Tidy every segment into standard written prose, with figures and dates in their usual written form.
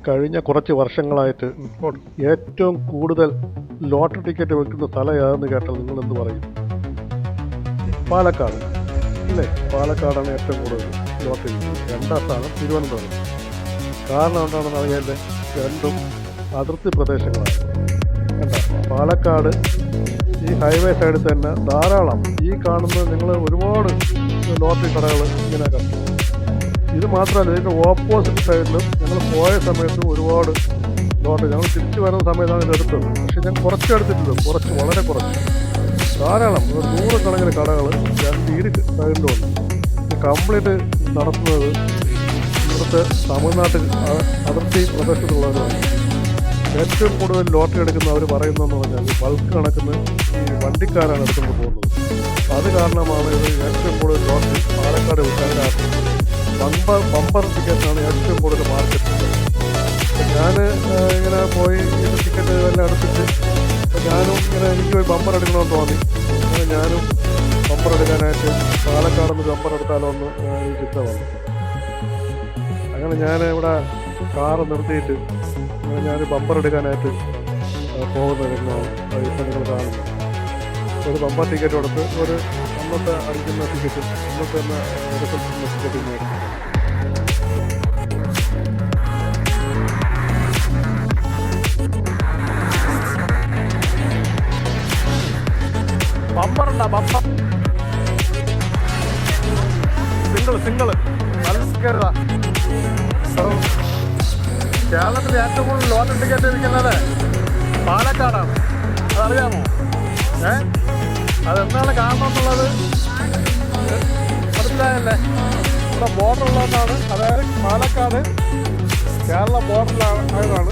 കഴിഞ്ഞ കുറച്ച് വർഷങ്ങളായിട്ട് ഏറ്റവും കൂടുതൽ ലോട്ടറി ടിക്കറ്റ് വെക്കുന്ന സ്ഥലം ഏതെന്ന് കേട്ടാൽ നിങ്ങൾ എന്ത് പറയും? പാലക്കാട് അല്ലേ? പാലക്കാടാണ് ഏറ്റവും കൂടുതൽ ലോട്ടറി. രണ്ടാം സ്ഥാനം തിരുവനന്തപുരം. കാരണം എന്താണെന്ന് അറിയാൻ്റെ രണ്ടും അതിർത്തി പ്രദേശങ്ങളാണ്. കണ്ട, പാലക്കാട് ഈ ഹൈവേ സൈഡിൽ തന്നെ ധാരാളം ഈ കാണുന്ന നിങ്ങൾ ഒരുപാട് ലോട്ടറി കടകൾ ഇങ്ങനെ കണ്ടു. ഇത് മാത്രമല്ല, ഇതിൻ്റെ ഓപ്പോസിറ്റ് സൈഡിലും ഞങ്ങൾ പോയ സമയത്ത് ഒരുപാട് ലോട്ടറി, ഞങ്ങൾ തിരിച്ചു വരുന്ന സമയത്താണ് ഇത് എടുത്തത്. പക്ഷെ ഞാൻ കുറച്ച് എടുത്തിട്ടുള്ളൂ, വളരെ കുറച്ച്. ധാരാളം 100 കണക്കിന് കടകൾ രണ്ട് സൈഡിലും ഉണ്ട്. ഇത് കംപ്ലീറ്റ് നടത്തുന്നത് ഇവിടുത്തെ തമിഴ്നാട്ടിൽ അതിർത്തി പ്രദേശത്തുള്ളവരാണ്. ഏറ്റവും കൂടുതൽ ലോട്ടറി എടുക്കുന്ന അവർ പറയുന്നതെന്ന് പറഞ്ഞാൽ ബൾക്ക് കണക്കിന് ഈ വണ്ടിക്കാരാണ് എടുത്തുകൊണ്ട് പോകുന്നത്. അത് കാരണമാണ് ഇത് ഏറ്റവും കൂടുതൽ ലോട്ടറി പാലക്കാട് വിൽക്കാനായിട്ട് ബമ്പർ ടിക്കറ്റാണ് ഏറ്റവും കൂടുതൽ മാർക്കറ്റ്. ഞാൻ ഇങ്ങനെ പോയി ഇത് ടിക്കറ്റ് എല്ലാം എടുത്തിട്ട് ഞാനും ഇങ്ങനെ എനിക്ക് പോയി ബമ്പർ എടുക്കണമെന്ന് തോന്നി. അങ്ങനെ ഞാനും ബമ്പർ എടുക്കാനായിട്ട് പാലക്കാടൊന്ന് ബമ്പർ എടുത്താലോ എന്ന് ഈ ചിന്ത വന്നു. അങ്ങനെ ഞാൻ ഇവിടെ കാറ് നിർത്തിയിട്ട് ഞാൻ ബമ്പർ എടുക്കാനായിട്ട് പോകുന്നതിനാണ് ഇപ്പം നിങ്ങൾ കാണുന്നത്. ഒരു ബമ്പർ ടിക്കറ്റ് കൊടുത്ത് ഒരു അന്നത്തെ അടിക്കുന്ന ടിക്കറ്റും അന്നത്തെ തന്നെ എടുക്കുന്ന ടിക്കറ്റും മേടിക്കും. ബമ്പറുണ്ടോ? ബമ്പർ സിംഗിള് നല്ല കേരളത്തിൽ ഏറ്റവും കൂടുതൽ ലോട്ടറി ടിക്കറ്റ് വിൽക്കുന്നത് പാലക്കാടാണ്. അതറിയാമോ? അതെന്താണ് കാരണം എന്നുള്ളത് മനസ്സിലായല്ലേ? ഇവിടെ ബോർഡർ ഉള്ളതെന്നാണ്. അതായത് പാലക്കാട് കേരള ബോർഡറിലായതാണ്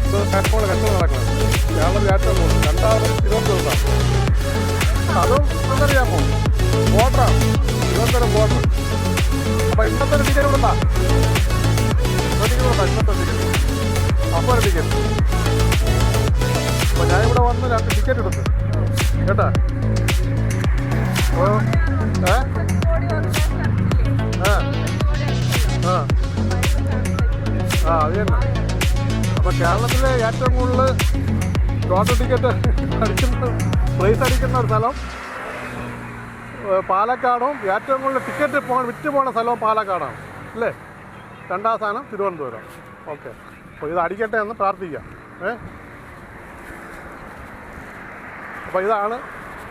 ഇത് കച്ചവടം നടക്കുന്നത്. കേരളത്തിൽ ഏറ്റവും കൂടുതൽ. രണ്ടാമത് തിരുവനന്തപുരത്താണ്. അതും എന്തറിയാമോ? ബോർഡറാണ്, തിരുവനന്തപുരം ബോർഡർ. അപ്പം ഇന്നത്തെ ഒരു ടിക്കറ്റ് കൊടുത്താ ഇന്നത്തെ ടിക്കറ്റ് അപ്പോൾ ഒരു ടിക്കറ്റ്. അപ്പോൾ ഞാനിവിടെ വന്ന് 2 ടിക്കറ്റ് എടുത്തു കേട്ടാ. അപ്പോൾ അത് തന്നെ. അപ്പോൾ കേരളത്തിലെ ഏറ്റവും കൂടുതൽ ലോട്ടറി ടിക്കറ്റ് പ്രൈസ് അടിക്കുന്ന ഒരു സ്ഥലം പാലക്കാടും ഏറ്റവും കൂടുതൽ ടിക്കറ്റ് വിറ്റ് പോകുന്ന സ്ഥലവും പാലക്കാടാണ് അല്ലേ? രണ്ടാം സ്ഥാനം തിരുവനന്തപുരം. ഓക്കെ, അപ്പോൾ ഇത് അടിക്കട്ടെ എന്ന് പ്രാർത്ഥിക്കാം. അപ്പോൾ ഇതാണ്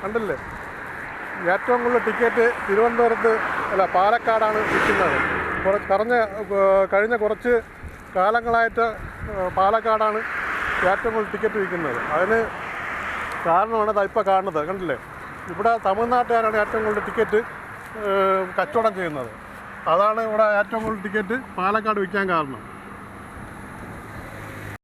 കണ്ടില്ലേ, ഏറ്റവും കൂടുതൽ ടിക്കറ്റ് തിരുവനന്തപുരത്ത് പാലക്കാടാണ് വിൽക്കുന്നത്. കഴിഞ്ഞ കുറച്ച് കാലങ്ങളായിട്ട് പാലക്കാടാണ് ഏറ്റവും കൂടുതൽ ടിക്കറ്റ് വിൽക്കുന്നത്. അതിന് കാരണമാണ് ഇപ്പോൾ കാണുന്നത്. കണ്ടില്ലേ, ഇവിടെ തമിഴ്നാട്ടുകാരാണ് ഏറ്റവും കൂടുതൽ ടിക്കറ്റ് കച്ചവടം ചെയ്യുന്നത്. അതാണ് ഇവിടെ ഏറ്റവും കൂടുതൽ ടിക്കറ്റ് പാലക്കാട് വിൽക്കാൻ കാരണം.